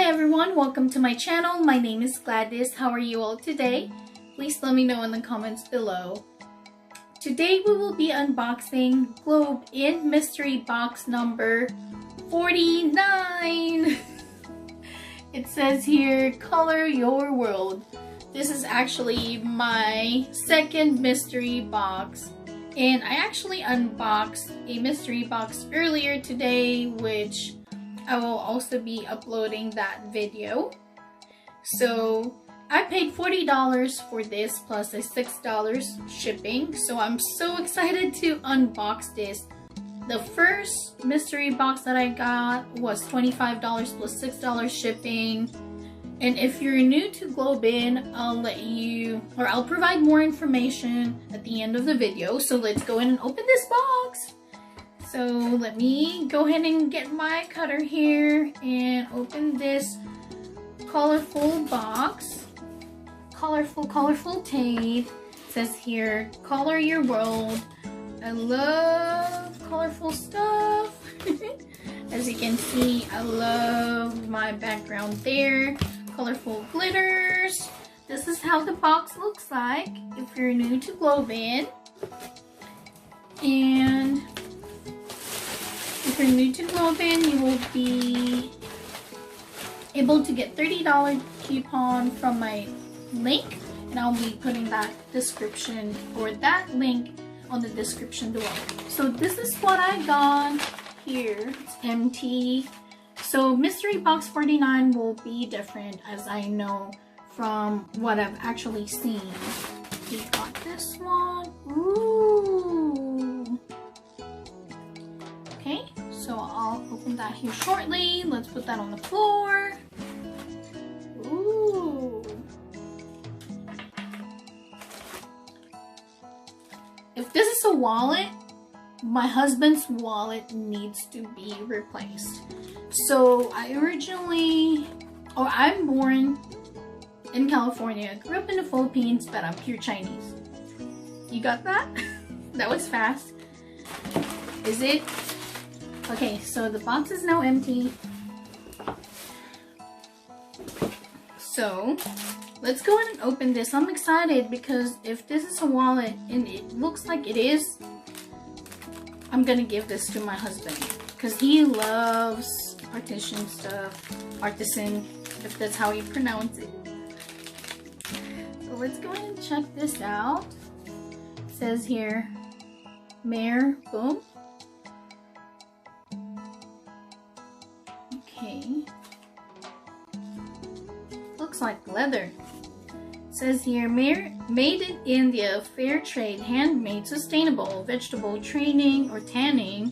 everyone, welcome to my channel. My name is Gladys. How are you all today? Please let me know in the comments below. Today we will be unboxing GlobeIn Mystery Box number 49. It says here, color your world. This is actually my second mystery box. And I actually unboxed a mystery box earlier today, which I will also be uploading that video. So I paid $40 for this plus a $6 shipping. So I'm so excited to unbox this. The first mystery box that I got was $25 plus $6 shipping. And if you're new to GlobeIn, I'll provide more information at the end of the video. So let's go in and open this box. So let me go ahead and get my cutter here and open this colorful box. Colorful tape. It says here, color your world. I love colorful stuff. As you can see, I love my background there. Colorful glitters. This is how the box looks like if you're new to GlobeIn. And if you're new to GlobeIn, you will be able to get $30 coupon from my link, and I'll be putting that description or that link on the description below. So this is what I got here. It's empty. So mystery box 49 will be different, as I know from what I've actually seen. We got this one. Ooh. Okay, so I'll open that here shortly. Let's put that on the floor. Ooh. If this is a wallet, my husband's wallet needs to be replaced. So I'm born in California, grew up in the Philippines, but I'm pure Chinese. You got that? That was fast. Is it? Okay, so the box is now empty. So let's go ahead and open this. I'm excited because if this is a wallet, and it looks like it is, I'm gonna give this to my husband because he loves artisan stuff. Artisan, if that's how you pronounce it. So let's go ahead and check this out. It says here, Mare Boom. Okay. Looks like leather. It says here, made in India, fair trade, handmade, sustainable, vegetable training or tanning,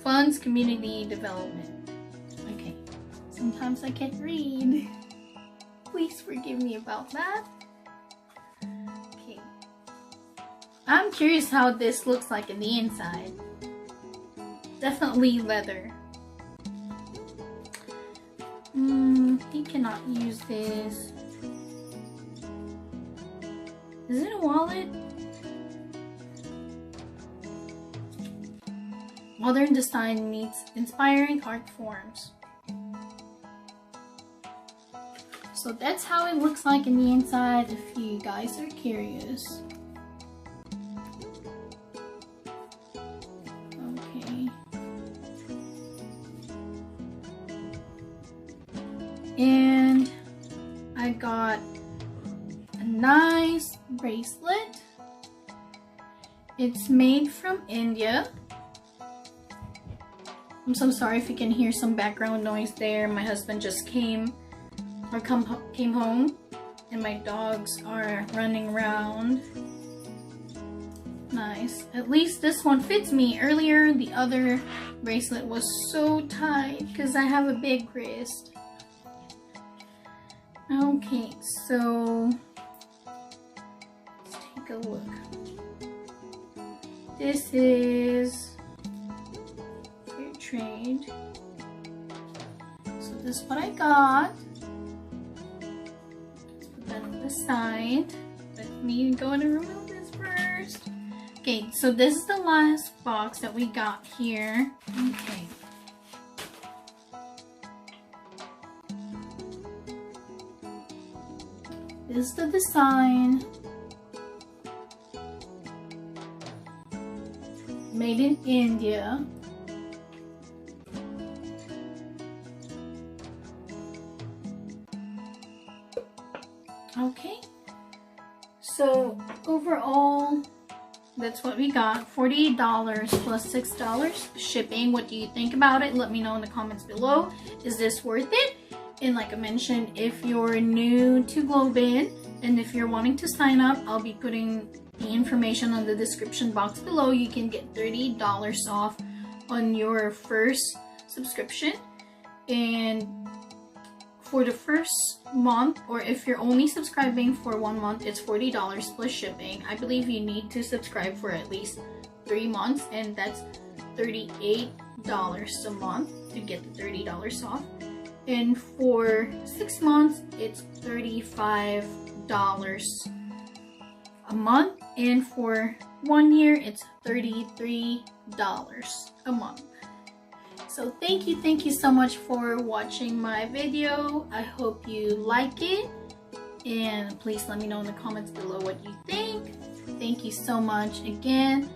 funds community development. Okay, sometimes I can't read. Please forgive me about that. Okay, I'm curious how this looks like in the inside. Definitely leather. He cannot use this. Is it a wallet? Modern design meets inspiring art forms. So that's how it looks like in the inside if you guys are curious. Okay. And I got a nice bracelet. It's made from India. I'm so sorry if you can hear some background noise there. My husband just came home and my dogs are running around. Nice. At least this one fits me. Earlier the other bracelet was so tight because I have a big wrist. Okay, so let's take a look. This is fair trade. So this is what I got. Let's put that on the side. Let me go and remove this first. Okay, so this is the last box that we got here. Okay. This is the design. Made in India. Okay, so overall, that's what we got. $48 plus $6 shipping. What do you think about it? Let me know in the comments below. Is this worth it? And like I mentioned, if you're new to GlobeIn and if you're wanting to sign up, I'll be putting the information on the description box below. You can get $30 off on your first subscription. And for the first month, or if you're only subscribing for 1 month, it's $40 plus shipping. I believe you need to subscribe for at least 3 months, and that's $38 a month to get the $30 off. And for 6 months, it's $35 a month, and for 1 year, it's $33 a month. So thank you so much for watching my video. I hope you like it, and please let me know in the comments below what you think. Thank you so much again.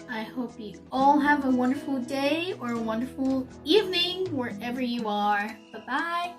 I hope you all have a wonderful day or a wonderful evening wherever you are. Bye bye.